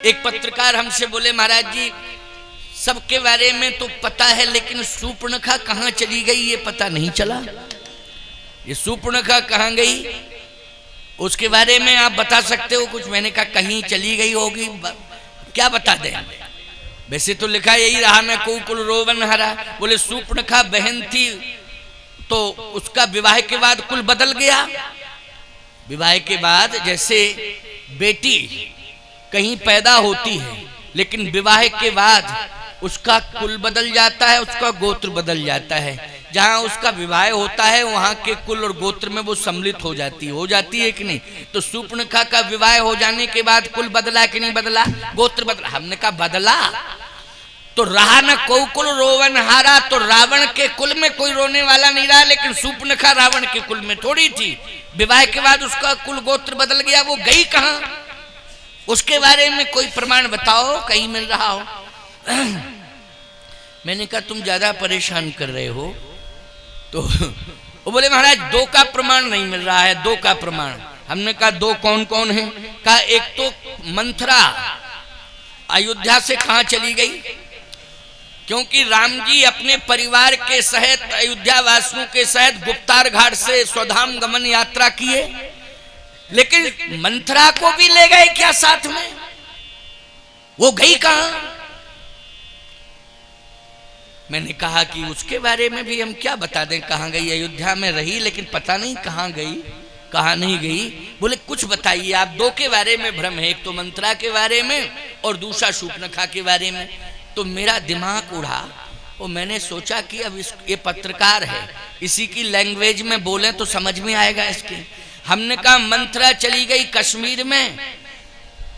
एक पत्रकार हमसे बोले, महाराज जी सबके बारे में तो पता है लेकिन शूर्पणखा कहाँ चली गई ये पता नहीं चला। ये शूर्पणखा कहाँ गई उसके बारे में आप बता सकते हो कुछ? मैंने कहा कहीं चली गई होगी, क्या बता दें। वैसे तो लिखा यही रहा मैं को कुल रोवन हरा। बोले शूर्पणखा बहन थी तो उसका विवाह के बाद कुल बदल गया। विवाह के बाद जैसे बेटी कहीं पैदा होती है लेकिन विवाह के बाद उसका कुल बदल जाता है, उसका गोत्र बदल जाता है। जहां उसका विवाह होता है वहां के कुल और गोत्र में वो सम्मिलित हो जाती है कि नहीं। तो शूर्पणखा का विवाह हो जाने के बाद कुल बदला कि नहीं बदला, गोत्र बदला। हमने कहा बदला तो रहा न कोकुल रोवन हारा। तो रावण के कुल में कोई रोने वाला नहीं रहा, लेकिन शूर्पणखा रावण के कुल में थोड़ी थी। विवाह के बाद उसका कुल गोत्र बदल गया, वो गई कहां उसके बारे में कोई प्रमाण बताओ कहीं मिल रहा हो। मैंने कहा तुम ज्यादा परेशान कर रहे हो। तो वो बोले महाराज दो का प्रमाण नहीं मिल रहा है, दो का प्रमाण। हमने कहा दो कौन कौन है? कहा एक तो मंथरा अयोध्या से कहां चली गई, क्योंकि राम जी अपने परिवार के सहित अयोध्या वासियों के सहित गुप्तार घाट से स्वधाम गमन यात्रा किए, लेकिन मंथरा को भी ले गए क्या साथ में? वो गई कहां? मैंने कहा कि उसके बारे में भी हम क्या बता दें कहां गई। अयोध्या में रही लेकिन पता नहीं कहां गई कहां नहीं गई। बोले कुछ बताइए आप। दो के बारे में भ्रम है, एक तो मंथरा के बारे में और दूसरा शूर्पणखा के बारे में। तो मेरा दिमाग उड़ा और मैंने सोचा कि अब ये पत्रकार है, इसी की लैंग्वेज में बोलें तो समझ में आएगा इसके। हमने कहा मंथरा चली गई कश्मीर में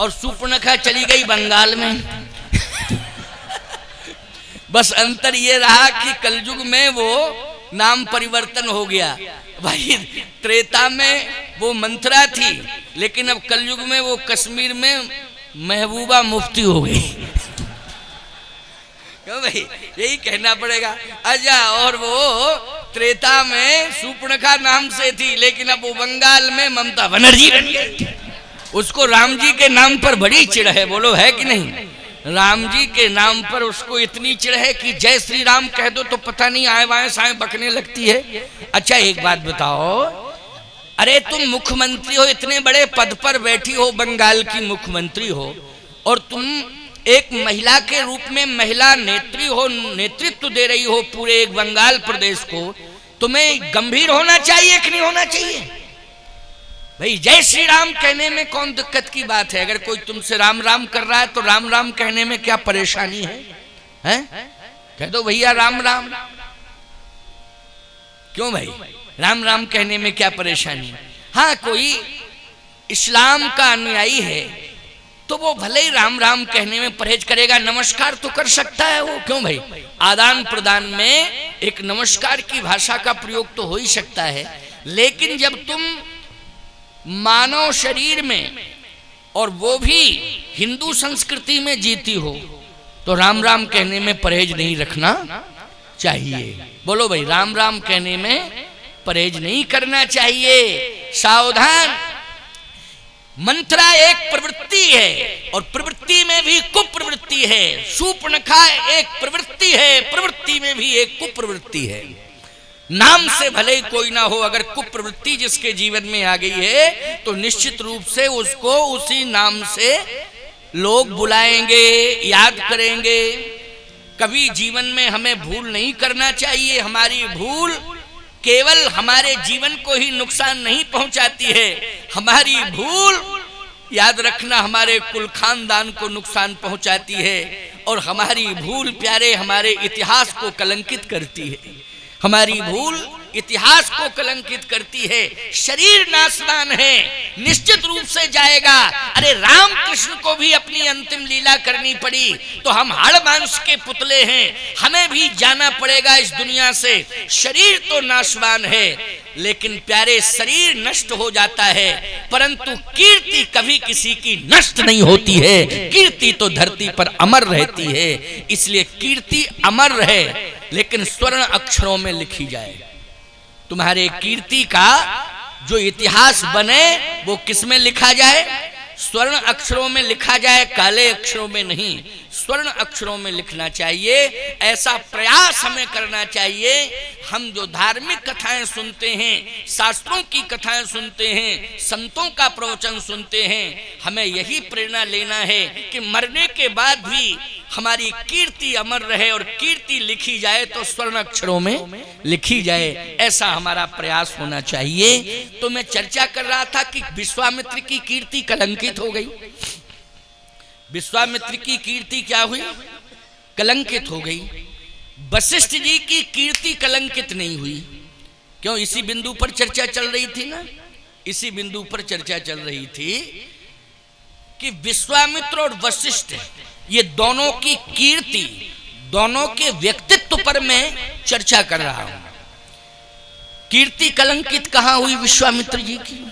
और शूर्पणखा चली गई बंगाल में। बस अंतर ये रहा कि कलयुग में वो नाम परिवर्तन हो गया। भाई त्रेता में वो मंथरा थी लेकिन अब कलयुग में वो कश्मीर में महबूबा मुफ्ती हो गई। क्यों भाई, यही कहना पड़ेगा। अच्छा, और वो त्रेता में शूर्पणखा नाम से थी लेकिन अब वो बंगाल में ममता बनर्जी बन गई। उसको राम जी के नाम पर बड़ी चिढ़ है, बोलो है कि नहीं? राम जी के नाम पर उसको इतनी चिढ़ है कि जय श्री राम कह दो तो पता नहीं आए वाए साए बकने लगती है। अच्छा एक बात बताओ, अरे तुम मुख्यमंत्री हो, इतने बड़े पद पर बैठी हो, बंगाल की मुख्यमंत्री हो, और तुम एक महिला के रूप में महिला नेत्री हो, नेतृत्व दे रही हो पूरे एक बंगाल प्रदेश को। तुम्हें गंभीर होना चाहिए कि नहीं होना चाहिए? भाई जय श्री राम कहने में कौन दिक्कत की बात है? अगर कोई तुमसे राम राम कर रहा है तो राम राम कहने में क्या परेशानी है? हैं? कह दो भैया राम राम। क्यों भाई, राम राम कहने में क्या परेशानी? हाँ, कोई इस्लाम का अनुयायी है तो वो भले ही राम राम कहने में परहेज करेगा, नमस्कार तो कर सकता है वो। क्यों भाई, आदान प्रदान में एक नमस्कार की भाषा का प्रयोग तो हो ही सकता है। लेकिन जब तुम मानव शरीर में और वो भी हिंदू संस्कृति में जीती हो तो राम राम कहने में परहेज नहीं रखना चाहिए। बोलो भाई, राम राम कहने में परहेज नहीं करना चाहिए। सावधान, मंथरा एक प्रवृत्ति है और प्रवृत्ति में भी कुप्रवृत्ति है। शूर्पणखा एक प्रवृत्ति है, प्रवृत्ति में भी एक कुप्रवृत्ति है। नाम से भले ही कोई ना हो, अगर कुप्रवृत्ति जिसके जीवन में आ गई है तो निश्चित रूप से उसको उसी नाम से लोग बुलाएंगे, याद करेंगे। कभी जीवन में हमें भूल नहीं करना चाहिए। हमारी भूल केवल हमारे जीवन को ही नुकसान नहीं पहुंचाती है, हमारी भूल याद रखना हमारे कुल खानदान को नुकसान पहुंचाती है, और हमारी भूल प्यारे हमारे इतिहास को कलंकित करती है। हमारी भूल इतिहास को कलंकित करती है। शरीर नाशवान है, निश्चित रूप से जाएगा। अरे राम कृष्ण को भी अपनी अंतिम लीला करनी पड़ी तो हम हाड़ मांस के पुतले हैं, हमें भी जाना पड़ेगा इस दुनिया से। शरीर तो नाशवान है लेकिन प्यारे शरीर नष्ट हो जाता है, परंतु कीर्ति कभी किसी की नष्ट नहीं होती है। कीर्ति तो धरती पर अमर रहती है, इसलिए कीर्ति अमर रहे लेकिन स्वर्ण अक्षरों में लिखी जाए। तुम्हारे कीर्ति का जो इतिहास बने वो किस में लिखा जाए? स्वर्ण अक्षरों में लिखा जाए, काले अक्षरों में नहीं, स्वर्ण अक्षरों में लिखना चाहिए। ऐसा प्रयास हमें करना चाहिए। हम जो धार्मिक कथाएं सुनते हैं, शास्त्रों की कथाएं सुनते हैं, संतों का प्रवचन सुनते हैं, हमें यही प्रेरणा लेना है कि मरने के बाद भी हमारी कीर्ति अमर रहे और कीर्ति लिखी जाए तो स्वर्ण अक्षरों में लिखी जाए। ऐसा हमारा प्रयास होना चाहिए। तो मैं चर्चा कर रहा था कि विश्वामित्र की कीर्ति कलंकित हो गई। विश्वामित्र की कीर्ति क्या हुई? कलंकित हो गई। वशिष्ठ जी की कीर्ति कलंकित नहीं हुई। क्यों? इसी बिंदु पर चर्चा चल रही थी ना, इसी बिंदु पर चर्चा चल रही थी कि विश्वामित्र और वशिष्ठ, ये दोनों की कीर्ति, दोनों के व्यक्तित्व पर मैं चर्चा कर रहा हूं। कीर्ति कलंकित कहां हुई विश्वामित्र जी की?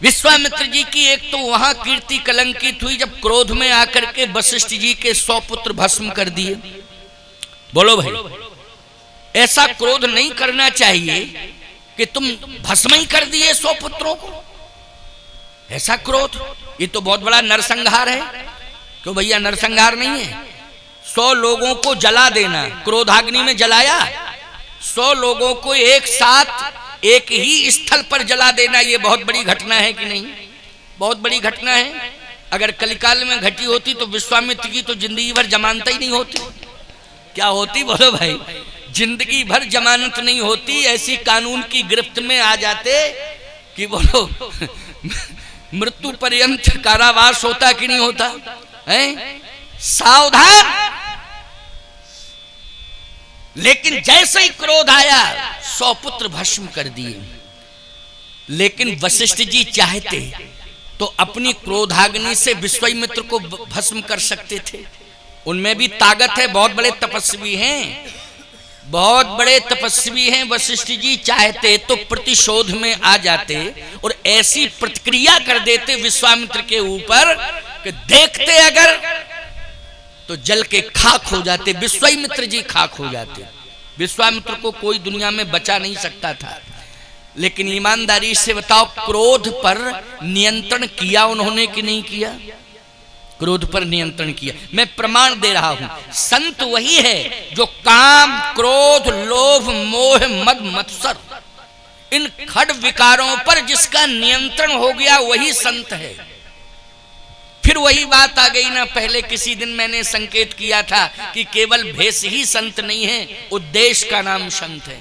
विश्वामित्र जी की एक तो वहां कीर्ति कलंकित हुई जब क्रोध में आकर के वशिष्ठ जी के 100 पुत्र भस्म कर दिए। बोलो भाई, ऐसा क्रोध नहीं करना चाहिए कि तुम भस्म ही कर दिए 100 पुत्रों को। ऐसा क्रोध, ये तो बहुत बड़ा नरसंहार है। क्यों भैया? नरसंहार नहीं है। 100 लोगों को जला देना, क्रोधाग्नि में जलाया, 100 लोगों को एक साथ एक ही स्थल पर जला देना, ये बहुत बड़ी घटना है कि नहीं? बहुत बड़ी घटना है। अगर कलिकाल में घटी होती तो विश्वामित्र की तो जिंदगी भर जमानत ही नहीं होती। क्या होती? बोलो भाई, जिंदगी भर जमानत नहीं होती। ऐसी कानून की गिरफ्त में आ जाते कि बोलो मृत्यु पर्यंत कारावास होता कि नहीं होता है? सावधान। लेकिन जैसे ही क्रोध आया 100 पुत्र भस्म कर दिए। लेकिन वशिष्ठ जी चाहते तो अपनी क्रोधाग्नि से विश्वामित्र को भस्म कर सकते थे। उनमें भी ताकत है, बहुत बड़े तपस्वी हैं, बहुत बड़े तपस्वी हैं। वशिष्ठ जी चाहते तो प्रतिशोध में आ जाते और ऐसी प्रतिक्रिया कर देते विश्वामित्र के ऊपर कि देखते अगर तो जल के खाक हो जाते। विश्वामित्र जी खाक हो जाते। विश्वामित्र को कोई दुनिया में बचा नहीं सकता था। लेकिन ईमानदारी से बताओ, क्रोध पर नियंत्रण किया उन्होंने कि नहीं किया? क्रोध पर नियंत्रण किया। मैं प्रमाण दे रहा हूं, संत वही है जो काम, क्रोध, लोभ, मोह, मद, मत्सर, इन खड विकारों पर जिसका नियंत्रण हो गया वही संत है। फिर वही बात आ गई ना, पहले किसी दिन मैंने संकेत किया था कि केवल भेष ही संत नहीं है, उद्देश्य का नाम संत है।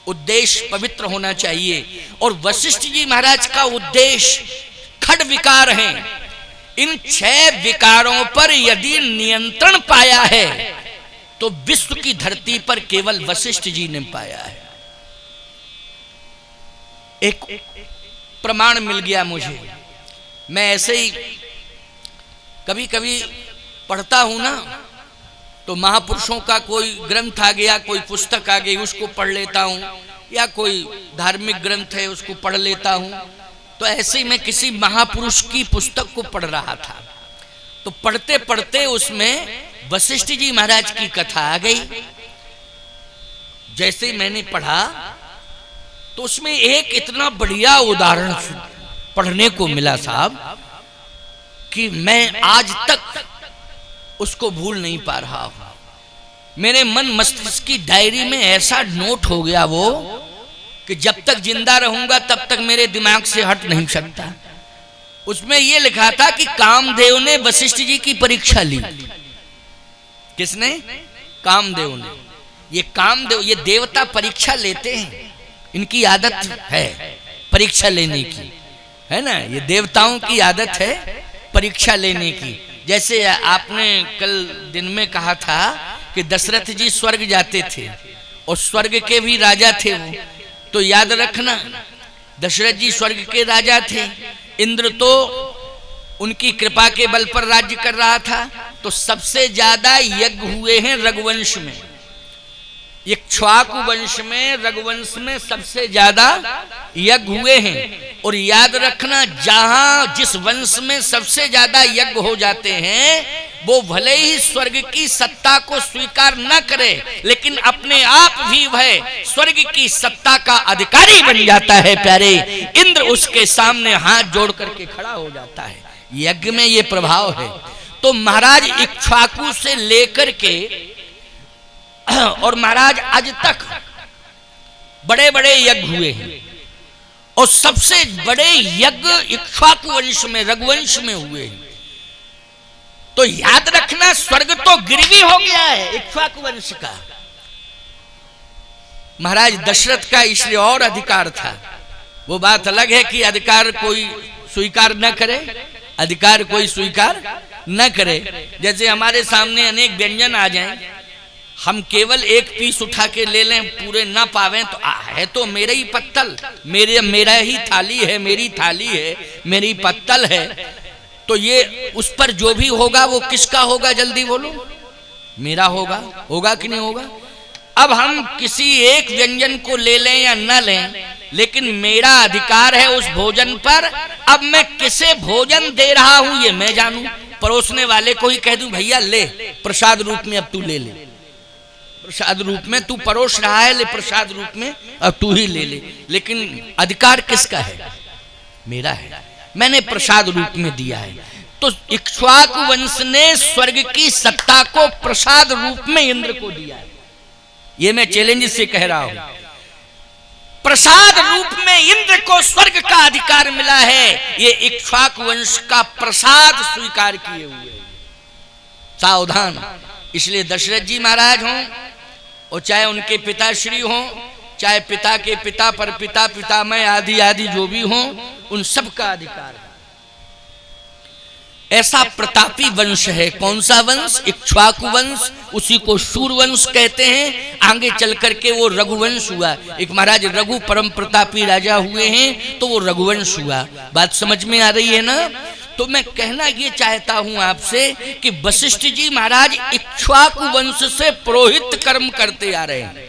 उद्देश्य पवित्र होना चाहिए। और वशिष्ठ जी महाराज का उद्देश्य खड विकार है। इन 6 विकारों पर यदि नियंत्रण पाया है तो विश्व की धरती पर केवल वशिष्ठ जी ने पाया है। एक प्रमाण मिल गया मुझे। मैं ऐसे ही कभी कभी पढ़ता हूं ना, तो महापुरुषों का कोई ग्रंथ आ गया, कोई पुस्तक आ गई, उसको पढ़ लेता हूं, या कोई धार्मिक ग्रंथ है उसको पढ़ लेता हूं। तो ऐसे ही मैं किसी महापुरुष की पुस्तक को पढ़ रहा था, तो पढ़ते पढ़ते उसमें वशिष्ठ जी महाराज की कथा आ गई। जैसे ही मैंने पढ़ा तो उसमें एक इतना बढ़िया उदाहरण पढ़ने को मिला साहब कि मैं आज तक उसको भूल नहीं पा रहा हूं। मेरे मन मस्तिष्क की डायरी में ऐसा नोट हो गया वो कि जब तक जिंदा रहूंगा तब तक मेरे दिमाग से हट नहीं सकता। उसमें यह लिखा था कि कामदेव ने वशिष्ठ जी की परीक्षा ली। किसने? कामदेव ने। ये कामदेव, ये देवता परीक्षा लेते हैं, इनकी आदत है परीक्षा लेने की, है ना? ये देवताओं की आदत है परीक्षा लेने की। जैसे आपने कल दिन में कहा था कि दशरथ जी स्वर्ग जाते थे और स्वर्ग के भी राजा थे वो, तो याद रखना दशरथ जी स्वर्ग के राजा थे। इंद्र तो उनकी कृपा के बल पर राज्य कर रहा था। तो सबसे ज्यादा यज्ञ हुए हैं रघुवंश में, इक्ष्वाकु वंश में, रघुवंश में सबसे ज्यादा यज्ञ हुए हैं। और याद रखना, जहां जिस वंश में सबसे ज्यादा यज्ञ हो जाते हैं वो भले ही स्वर्ग की सत्ता को स्वीकार न करे, लेकिन अपने आप भी वह स्वर्ग की सत्ता का अधिकारी बन जाता है। प्यारे, इंद्र उसके सामने हाथ जोड़ करके खड़ा हो जाता है। यज्ञ में ये प्रभाव है। तो महाराज इक्ष्वाकु से लेकर के और महाराज आज तक बड़े बड़े यज्ञ हुए हैं, और सबसे बड़े यज्ञ इक्ष्वाकु वंश में, रघुवंश में हुए हैं। तो याद रखना, स्वर्ग तो गिरवी हो गया है इक्ष्वाकु वंश का। महाराज दशरथ का इसलिए और अधिकार था। वो बात अलग है कि अधिकार कोई स्वीकार न करे, अधिकार कोई स्वीकार न करे। जैसे हमारे सामने अनेक व्यंजन आ जाएं, हम केवल एक पीस उठा के ले लें, पूरे ना पावें, तो है तो मेरा ही पत्तल, मेरा ही थाली है, मेरी थाली है, मेरी पत्तल है, तो ये उस पर जो भी होगा वो किसका होगा? जल्दी बोलो। मेरा होगा। होगा कि नहीं होगा? अब हम किसी एक व्यंजन को ले लें या न लें, लेकिन मेरा अधिकार है उस भोजन पर। अब मैं किसे भोजन दे रहा हूं ये मैं जानूं। परोसने वाले को ही कह दूं भैया ले प्रसाद रूप में, अब तू ले ले, प्रसाद रूप में तू परोस रहा है, ले प्रसाद रूप में अब तू ही ले ले। लेकिन अधिकार किसका है? मेरा है, मैंने प्रसाद रूप में दिया है। तो इक्ष्वाकु वंश ने स्वर्ग की सत्ता को प्रसाद रूप में इंद्र को दिया है। ये मैं चैलेंज से कह रहा हूं। प्रसाद रूप में इंद्र को स्वर्ग का अधिकार मिला है। ये इक्ष्वाकु वंश का प्रसाद स्वीकार किए हुए। सावधान। इसलिए दशरथ जी महाराज हों, और चाहे उनके पिताश्री हों, चाहे पिता के पिता पर पिता, पितामह आदि आदि जो भी हों, उन सब का अधिकार है। ऐसा प्रतापी वंश है। कौन सा वंश? इक्ष्वाकु वंश। उसी को शूरवंश कहते हैं। आगे चल करके वो रघुवंश हुआ। एक महाराज रघु परम प्रतापी राजा हुए हैं, तो वो रघुवंश हुआ। बात समझ में आ रही है ना? तो मैं कहना ये चाहता हूं आपसे कि वशिष्ठ जी महाराज इक्ष्वाकु वंश से पुरोहित कर्म करते आ रहे हैं।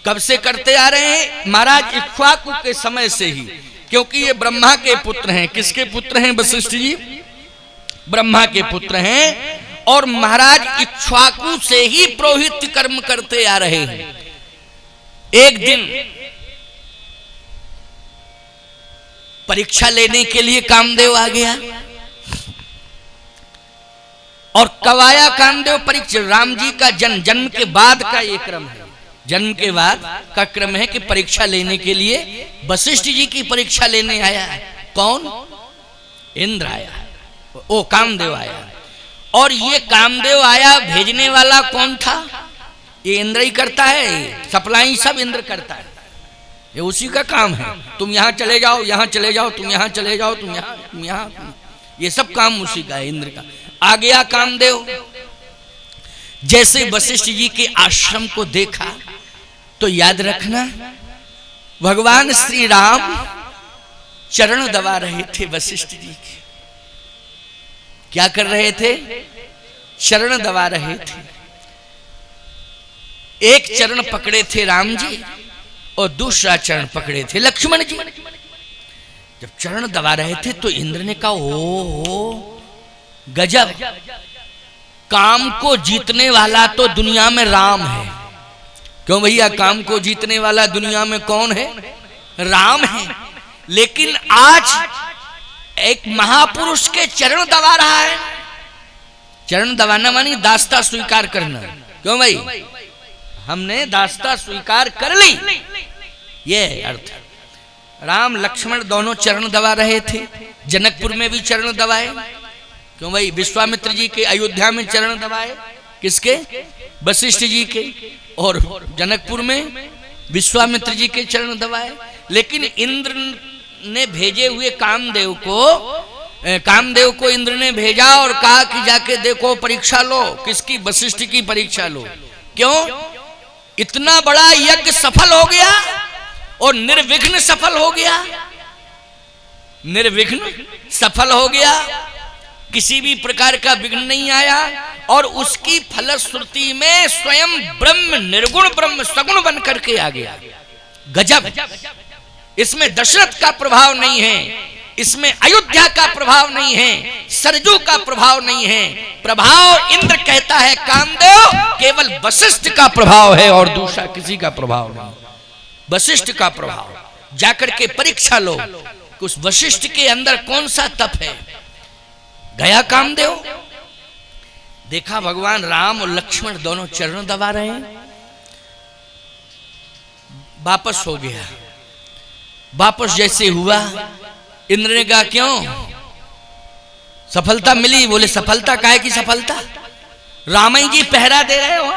कब से करते आ रहे हैं? महाराज इक्ष्वाकु के समय से ही, क्योंकि ये ब्रह्मा के पुत्र हैं। किसके पुत्र हैं वशिष्ठ जी? ब्रह्मा के पुत्र हैं। और महाराज इक्ष्वाकु से ही पुरोहित कर्म करते आ रहे हैं। एक दिन परीक्षा लेने के लिए कामदेव आ गया, और कब आया कामदेव परीक्षा? राम जी का जन्म के बाद का ये क्रम है। जन्म के बाद का क्रम है कि परीक्षा लेने के लिए वशिष्ठ जी की परीक्षा लेने आया है। कौन? इंद्र आया, ओ कामदेव आया। और ये कामदेव आया, भेजने वाला कौन था? ये इंद्र ही करता है। सप्लाई सब इंद्र करता है, ये उसी का काम है। तुम यहाँ चले जाओ, यहाँ चले जाओ, तुम यहाँ चले जाओ, तुम यहाँ, ये सब काम उसी का है, इंद्र का। आ गया कामदेव। जैसे वशिष्ठ जी के आश्रम को देखा, तो याद रखना भगवान श्री राम चरण दबा रहे थे वशिष्ठ जी के। क्या कर रहे थे? चरण दबा रहे थे। एक चरण पकड़े थे राम जी, और दूसरा चरण पकड़े थे लक्ष्मण जी। जब चरण दबा रहे थे तो इंद्र ने कहा, ओ गजब, काम को जीतने वाला तो दुनिया में राम है। क्यों भैया? काम को जीतने वाला दुनिया में कौन है? राम है। लेकिन आज एक महापुरुष के चरण दबा रहा है। चरण दबाना मानी दास्ता स्वीकार करना। क्यों भाई? हमने दास्ता स्वीकार कर ली, ये अर्थ। राम लक्ष्मण दोनों चरण दबा रहे थे। जनकपुर में भी चरण दबाए। क्यों भाई? विश्वामित्र जी के अयोध्या में चरण दबाए। किसके? वशिष्ठ जी के। और जनकपुर में विश्वामित्र जी के चरण दबाए। लेकिन इंद्र ने भेजे हुए कामदेव को इंद्र ने भेजा और कहा कि जाके देखो, परीक्षा लो। किसकी? वशिष्ठ की परीक्षा लो। क्यों? इतना बड़ा यज्ञ सफल हो गया और निर्विघ्न सफल हो गया। निर्विघ्न सफल हो गया, किसी भी प्रकार का विघ्न नहीं आया। और उसकी फलश्रुति में स्वयं ब्रह्म, निर्गुण ब्रह्म सगुण बन करके आ गया। गजब! इसमें दशरथ का प्रभाव नहीं है, इसमें अयोध्या का प्रभाव नहीं है, सरजू का प्रभाव नहीं है। प्रभाव इंद्र कहता है कामदेव केवल वशिष्ठ का प्रभाव है और दूसरा किसी का प्रभाव नहीं। वशिष्ठ का प्रभाव। जाकर के परीक्षा लो कि उस वशिष्ठ के अंदर कौन सा तप है। गया कामदेव, देखा भगवान राम और लक्ष्मण दोनों चरण दबा रहे हैं, वापस हो गया। वापस जैसे हुआ, इंद्र ने कहा क्यों सफलता मिली? बोले सफलता काहे की सफलता? रामई जी पहरा दे रहे हो।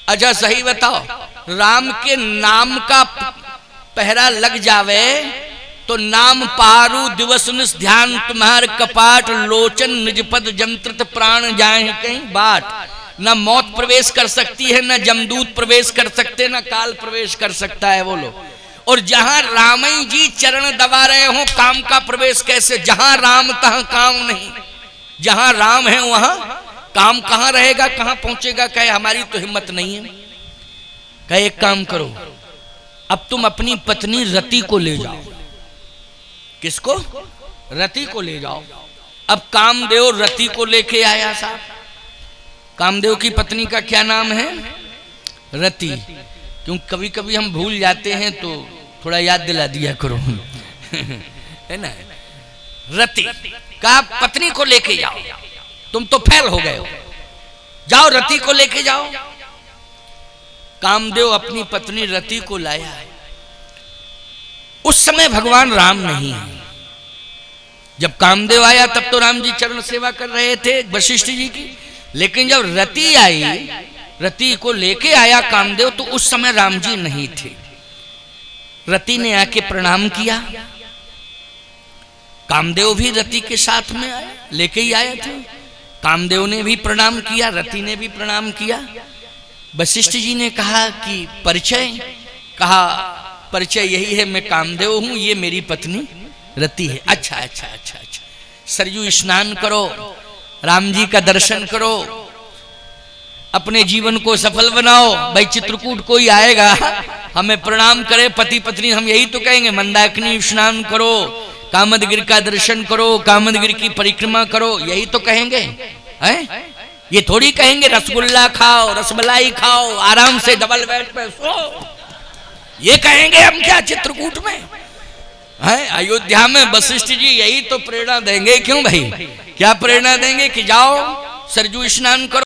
अच्छा सही बताओ, राम के नाम का पहरा लग जावे तो नाम पारू दिवस निस ध्यान तुम्हार कपाट लोचन निज पद जंत्रित प्राण जाए कहीं बाट। न मौत प्रवेश कर सकती है, न जमदूत प्रवेश कर सकते, न काल प्रवेश कर सकता है। बोलो, और जहां रामई जी चरण दबा रहे हो काम का प्रवेश कैसे? जहां राम तहां काम नहीं। जहां राम है वहां काम कहां रहेगा, कहां पहुंचेगा? कहे हमारी तो हिम्मत नहीं है। कहे एक काम करो, अब तुम अपनी पत्नी रति को ले जाओ। किसको? रति को ले जाओ। अब कामदेव रति को लेके आया साहब। कामदेव की पत्नी का क्या नाम है? रति। क्यों कभी कभी हम भूल जाते हैं तो थोड़ा याद दिला दिया करो है ना। रति का पत्नी को लेके जाओ, तुम तो फेल हो गए हो, जाओ रति को लेके जाओ। कामदेव अपनी पत्नी रति को लाया। उस समय भगवान राम नहीं है। जब कामदेव आया तब तो राम जी चरण सेवा कर रहे थे वशिष्ठ जी की, लेकिन जब रति आई, रति को लेके आया कामदेव, तो उस समय राम जी नहीं थे। रति ने आके प्रणाम किया। कामदेव भी रति के साथ में आए, लेके ही आए थे। कामदेव ने भी प्रणाम किया, रति ने भी प्रणाम किया। वशिष्ठ जी ने कहा कि परिचय? कहा परिचय यही है, मैं कामदेव हूं, ये मेरी पत्नी रति है। अच्छा अच्छा अच्छा अच्छा, सरयू स्नान करो, राम जी का दर्शन करो, अपने जीवन को सफल बनाओ। भाई चित्रकूट कोई आएगा हमें प्रणाम करे, पति पत्नी, हम यही तो कहेंगे मंदाकिनी स्नान करो, कामदगिरि का दर्शन करो, कामदगिरि की परिक्रमा करो, यही तो कहेंगे हैं? ये थोड़ी कहेंगे रसगुल्ला खाओ, रसमलाई खाओ, आराम से डबल बेड पे सो। ये कहेंगे हम क्या चित्रकूट में है? अयोध्या में वशिष्ठ जी यही तो प्रेरणा देंगे। क्यों भाई? क्या प्रेरणा देंगे कि जाओ सरजू स्नान करो।